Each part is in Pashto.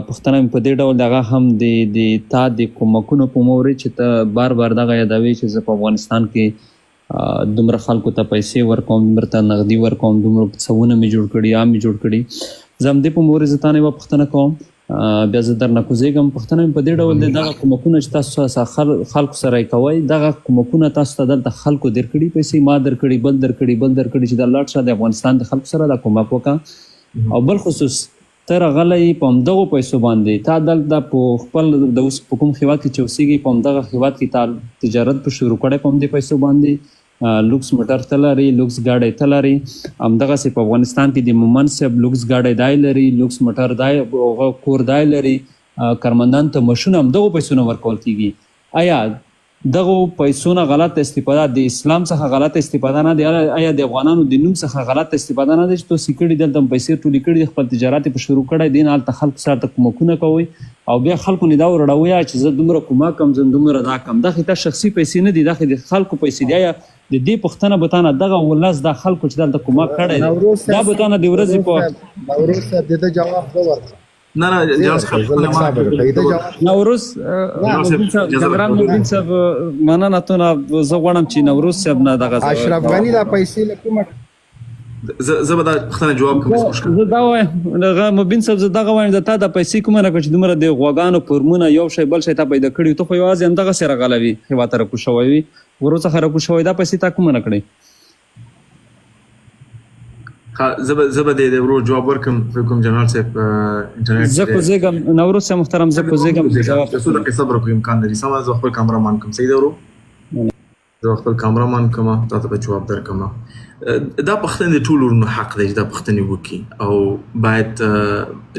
پوښتنه مې په دې ډول دغه هم د تا د کومکونو په مورد چې ته بار بار دغه یادوي چې زه په افغانستان کې دومره خلکو ته پیسې ورکوم، دومره ته نغدي ورکوم، دومره څونه مې جوړ کړي، عام مې جوړ کړي. زه همدې په مورد زه تا نه یوه پوښتنه کوم، بیا زه درنه کوزېږم. پوښتنه مې په دې ډول دی دغه کومکونه چې تاسو خلکو سره یې کوئ، دغه کومکونه تاسو ته دلته خلکو درکړي پیسې، ما درکړي، بل درکړي چې دا لاړ شه د افغانستان د خلکو سره دا کومک وکړه. او بل خصوص ته راغلی په همدغو پیسو باندې تا دلته په خپل د اوس په کوم هېواد کې چې اوسېږي په همدغه هېواد کې تا تجارت په شروع کړی په همدې پیسو باندې، لوکس موټر ته لري، لوکس ګاډی ته لري، همدغسې په افغانستان کې د مومن صاحب لوکس ګاډی دای لري، لوکس موټر دای کور دای لري، کارمندان ته مشونه همدغو پیسو نه ورکول کېږي. آیا دغو پیسو نه غلط استفاده د اسلام څخه غلط استفاده نه دی؟ آیا د افغانانو د نوم څخه غلط استفاده نه دی چې تاسو کړي دلته پیسې ټولې کړي خپل تجارت په شروع کړی دی، نه هلته خلکو سره ته کومکونه کوئ او بیا خلکو نه دا ورړوي چې زه دومره کومک کوم، زه دومره دا کوم؟ دا خو تا شخصي پیسې نه دي، دا خو د خلکو پیسې دي. آیا د دې پوښتنه به تا نه دغه ولس دا خلکو چې دلته کومک کړی دی دا به تا نه د ورځې په نوروز صاحب د ده جواب ښه ورکړه. نه نوروز جنرال مبین صاحب مننه تونه. زه غواړم چې نوروز صاحب نه دغه اشرف غني دا پیسې له کومه زه به دا پوښتنه جواب کوم. زه دا وایم دغه مبین صاحب، زه دغه وایم د تا دا پیسې کومه نه کړه چې دومره د غواګانو فورمونه یو شی بل شی تا پیدا کړي، ته خو یوازې همدغسې راغلی وي هېواد ته راکوز شوی وي، ورو څخه راکوز شوی، دا پیسې تا کومه نه کړې؟ زه به د ورو جواب ورکم. کوم جنرال صاحب انټرنیټ زه کوزېږم، نوروز صاحب محترم زه کوزېږم، څو دقیقې صبر وکړو امکان لري. سمه زه خپل کامرامان کوم. صحیح ده ورو، زه خپل کامرامان کوم تا ته به جواب درکوم. دا پوښتنې د ټولو ورونو حق دی چې دا پوښتنې وکړي او باید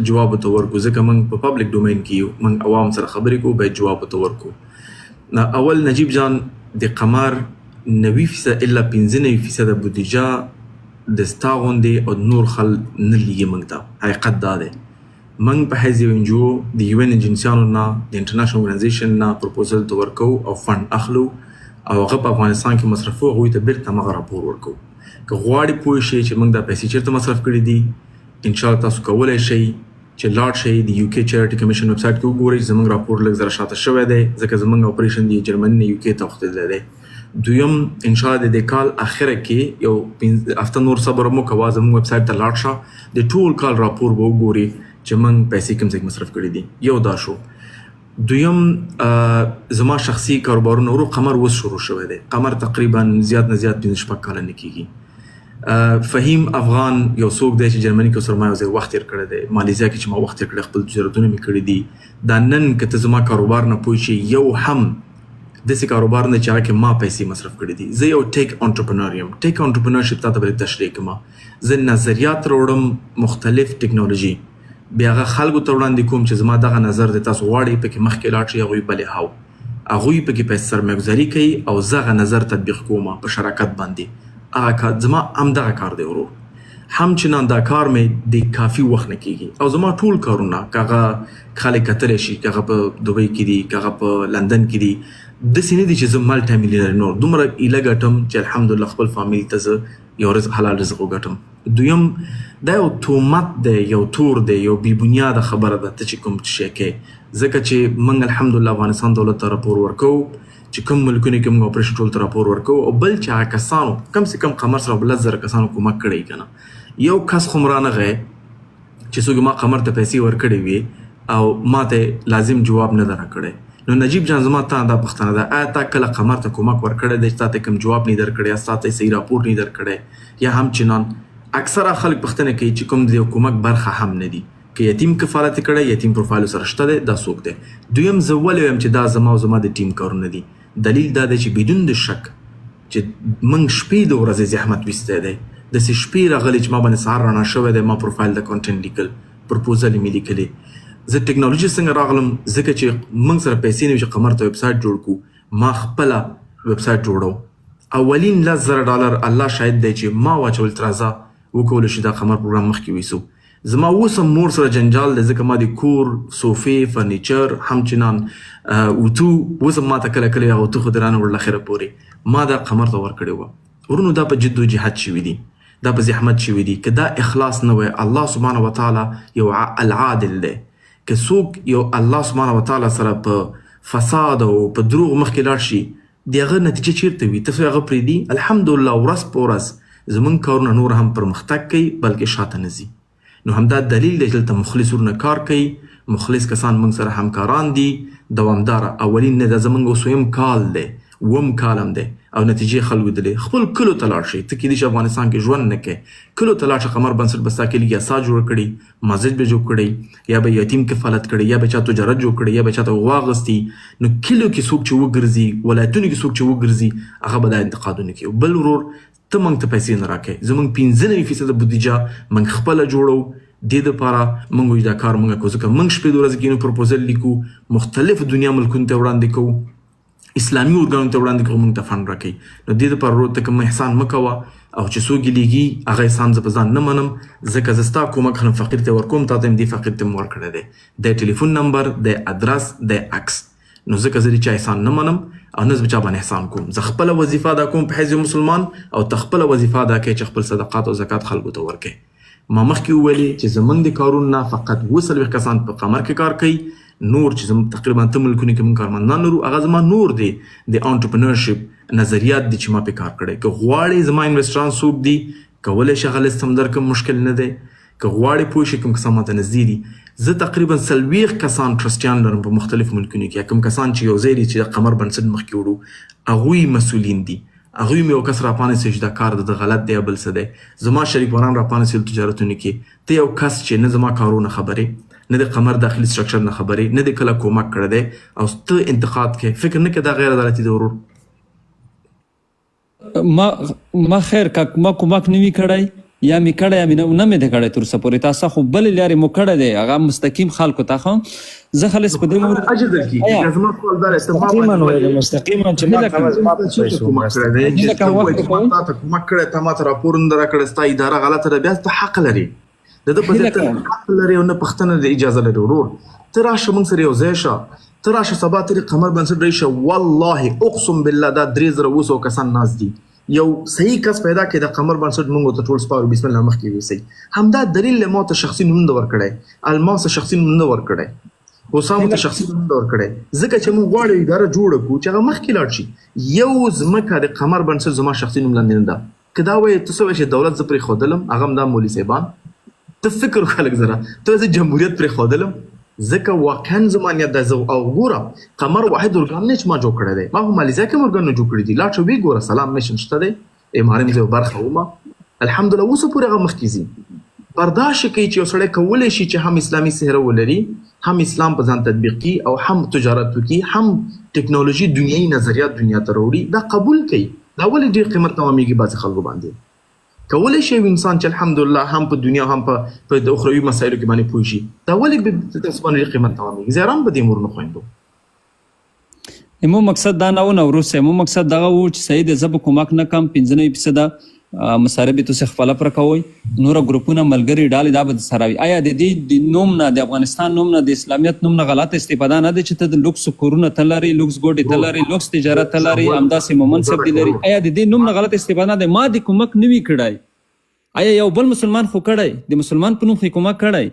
جواب ورته ورکړو، ځکه موږ په پبلک ډومین کې یو، موږ عوام سره خبرې کوو، باید جواب ورته ورکړو. اول نجیب جان د قمر 90% الا 95% بودیجه د ستا غوندې او نور خلک نه لیږي موږ ته. حقیقت دا دی موږ په حیث یو NGO د UN ایجنسیانو نه، د انټرنیشنل ارګنایزیشن نه پروپوزل ته ورکوو او فنډ اخلو او هغه په افغانستان کې مصرفو، هغوی ته بیرته همغه راپور ورکوو. که غواړې پوه شئ چې موږ دا پیسې چېرته مصرف کړي دي، انشاءالله تاسو کولی شئ چې لاړ شئ د UK چیریټي کمیشن ویب سایټ کې وګورئ چې زموږ راپور لږ زره شاته شوی دی، ځکه زموږ اپریشن د جرمني نه UK ته اوښتلی دی. دویم انشاءالله د دې کال اخره کې یو 5 هفته نور صبر مو کوه، زموږ ویب سایټ ته لاړ شه، د ټول کال راپور به وګوري چې موږ پیسې کوم ځای کې مصرف کړي دي. یو دا شو. دویم زما شخصي کاروبارونه ورو قمر اوس شروع شوی دی. قمر تقریبا زیات نه زیات 5-6 کاله نه کېږي. فهیم افغان یو څوک دی چې جرمني کې سره ما یو ځای وخت تېر کړی دی، مالیزیا کې چې ما وخت تېر کړی، خپل تجارتونه مې کړي دي. دا نن که ته زما کاروبار نه پوه شي، یو هم داسې کاروبار نه چې هغه کې ما پیسې مصرف کړي دي. زه یو ټیک انټرپرنور یم. ټیک انټرپرنورشپ تا ته به تشریح کوم. زه نظریات راوړم، مختلف ټیکنالوژي، بیا هغه خلکو ته وړاندې کوم چې زما دغه نظر دی، تاسو غواړئ پکې مخکې لاړ شئ، هغوی بلې هاو هغوی پکې پیسې سرمایه‌ګذاري کوي او زه هغه نظر تطبیق کوم په شراکت باندې. زما همدغه کار دی ورو. همچنان دا کار مې د کافي وخت نه کېږي او زما ټول کارونه که هغه خلک کتلی شي، که هغه په دوبۍ کې دي، که هغه په لندن کې دي، داسې نه دي چې زه مالټی میلیونر دومره ایله ګټم چې الحمدلله خپل فامیل ته زه یو حلال رزق وګټم. دویم دا یو تهمت دی، یو تور دی، یو بې بنیاده خبره ده ته چې کوم شی کوې، ځکه چې موږ الحمدلله افغانستان دولت ته راپور ورکوو چې کوم ملکونه کې موږ اپریشن ټول ته راپور ورکوو، او بل چې هغه کسانو کم سے کم قمر سره 10,000 کسانو کومک کړی که نه، یو کس خو م رانغی چې څوک ما قمر ته پیسې ورکړې وي او ما ته لازم جواب نه ده راکړی. نو نجیب جان زما ته دا پوښتنه ده، آیا تا کله قمر ته کومک ورکړی دی چې تا ته کوم جواب نه درکړی، یا تا ته صحیح راپور نه درکړی؟ یا همچنان اکثره خلک پوښتنه کوي چې کوم د یو کومک برخه هم نه دي، که یتیم کفالت کړی، یتیم پروفایل سره شته دی، دا څوک دی؟ دویم زه ولې وایم چې دا زما او زما د ټیم کارونه دي؟ دلیل دا دی چې بدون د شک چې موږ شپې د ورځې زحمت ویستی دی، داسې شپې راغلي چې ما باندې سهار رڼا شوی دی، ما پروفایل د کانټینټ لیکل، پروپوزل مې لیکلی. زه ټیکنالوژي څنګه راغلم؟ ځکه چې موږ سره پیسې نه وي چې قمر ته ویب سایټ جوړ کړو، ما خپله ویب سایټ جوړو. اولین $10,000 الله شاهد دی چې ما واچول تر راځه وکولو شي دا قمر پروګرام مخکې ویسو. زما اوس هم مور سره جنجال دی، ځکه ما د کور صوفې، فرنیچر، همچنان اوتو اوس هم ما ته کله کله هغه اوتو خو د رانه وړل اخره پورې ما دا قمر ته ورکړې وه. ورونو دا په جد و جهاد شوي دي، دا په زحمت شوي دي. که دا اخلاص نه وی، الله سبحانه وتعالی یو العادل دی، که څوک یو الله سبحانه وتعالی سره په فساد او په دروغ مخکې لاړ شي د هغه نتیجه چیرته وي ته هغه پرېږدي الحمدلله ورځ په ورځ زمونږ کارونه نور هم پرمختګ کوي بلکې شاته نه ځي نو همدا دلیل دی چې دلته مخلص ورونه کار کوي مخلص کسان موږ سره همکاران دي دوامداره اولین نه دا زمونږ اوس کال دی وم کالم دی او نتیجې خلکو دلې خپل کلو ته لاړ شي ته کېدای شي افغانستان کې ژوند نه کوې کلو ته لاړ شه قمر بنسټ به ستا کلي کې اساس جوړ کړي مسجد به جوړ کړی یا به یتیم کفالت کړی یا به چا تجارت جوړ کړی یا به چاته غوا اخیستي نو کلو کې څوک چې وګرځي ولایتونو کې څوک چې وګرځي هغه به دا انتقادونه کوي بل ورور ته موږ ته پیسې نه راکوې زموږ 95% بودیجه موږ خپله جوړو دې دپاره موږ دا کار موږ کوو ځکه موږ شپې د ورځې کینو پروپوزل لیکو مختلف دنیا ملکونو ته وړاندې کوو اسلامي ارګانونو ته وړاندې کوو موږ ته فنډ راکوي نو دې دپاره ورور ته کوم احسان مه کوه او چې څوک یې لیږي هغه احسان زه په ځان نه منم ځکه زه ستا کومک خلم فقیر ته ورکوم تا ته هم دې فقیر ته م ورکړی دی د ټلیفون نمبر د ادرس د عکس نو ځکه زه د چا احسان نه منم او نه زه به چا باندې احسان کوم زه خپله وظیفه ادا کوم په حیث مسلمان او ته خپله وظیفه ادا کوې چې خپل صدقات او زکات خلکو ته ورکوې ما مخکې وویلې چې زموږ د کارونو نه فقط 40 کسان په قمر کې کار کوي نور چې زموږ تقریبا 8 ملکونو کې موږ کارمندان لرو هغه زما نور دی د انټرپرنورشپ نظریات دي چې ما پې کار کړی که غواړې زما انویسټران څوک دي کولی شي هغه لیست هم درکړم مشکل نه دی که غواړې پوه شي کوم کسان ماته نږدې دي زه تقریبا 40 کسان ټرسټیان لرم په مختلفو ملکونو کې یا کوم کسان چې یو ځای دي چې د قمر بنسټ مخکې وړو هغوی مسؤلین دي هغوی مې یو کس راپانسي چې دا کار د غلط دی یا بل څه دی زما شریکواران راپانسي تجارتونو کې ته یو کس چې نه زما کارونه خبرې نه د قمر داخلي سټرکچر نه خبرې نه د کله کومک کړی دی او ته انتقاد کوې فکر نه کوې دا غیر عدالتي دی ورور ما خیر که ما کومک نه وي کړی یا مې کړی یا مې نه مې دی کړی تر اوسه پورې تاسو خو بلې لارې مو کړی دی هغه مستقیم خلکو ته خو زه خالص په دې اجر درکړي زما سوال دا دی مستقیما چې ما کاغذ ما پیسو کومک کړی دی چې تا ته کومک کړی تا ما ته راپور نه راکړی ستا اداره غلطه ده بیا ته حق لري د ده په ضد ته حق لري او نه پوښتنه د اجازه لري ورور ته راشه موږ سره یو ځای شه ته راشه سبا ته قمر بنسټ رئیس والله اقسم بالله دا 3700 کسان ناز دي یو صحیح کس پیدا کړي د قمر بنسټ موږ ته ټول سپارو بسم الله مخکې وسی همدا دلیل له ما ته شخصي نوم نه ورکړی الماس شخصي نوم نه ورکړی حسام ته شخصي نوم نه ورکړی ځکه چې موږ غواړو اداره جوړه کړو چې هغه مخکې لاړ شي یو ځمکه د قمر بنسټ زما شخصي نوم لاندې نه ده که دا وایي ته څه وایې چې دولت زه پرې ښودلم هغه هم دا مولوي صاحبان ته فکر خلک زره ته زه جمهوریت پرې ښودلم ځکه واقعا زما نیت دی او ګوره قمر واحد ارګان نه چې ما جوړ کړی دی ما په مالیزیا کې هم ارګانونه جوړ کړي دي لاړ شه ویې ګوره سلام میشن شته دی امارم زه یو برخه ومه الحمدلله اوسه پورې هغه مخکې ځي برداشت کوي چې یو سړی کولی شي چې هم اسلامي څهره ولري هم اسلام په ځان تطبیق کړي او هم تجارت وکړي هم ټکنالوژي دنیایي نظریات دنیا ته راوړي دا قبول کوي دا ولې ډېر قیمت تمامېږي بعضې خلکو باندې کولی شي یو انسان چې الحمدلله هم په دنیا هم په د اخروي مسایلو کې باندې پوه شي دا ولې تاسو باندې ډېر قیمت تمامېږي زه حیران په دې امور نه خویندو مو مقصد دا نه و نوروز مو مقصد دغه و چې صحیح دی زه به کومک نه کم 95% مصارف به تاسو خپله پر کوئ نور ګروپونه ملګري ډالې دا به سره وي آیا د دې نوم نه د افغانستان نوم نه د اسلامیت نوم نه غلط استفاده نه دی چې ته د لوکس کورونه ته لري لوکس ګوډې ته لري لوکس تجارت ته لري همداسې مومنصب دی لري آیا د دې نوم نه غلط استفاده نه دی ما د کومک نه وي کړی آیا یو بل مسلمان خو کړی د مسلمان په نوم خو کومک کړی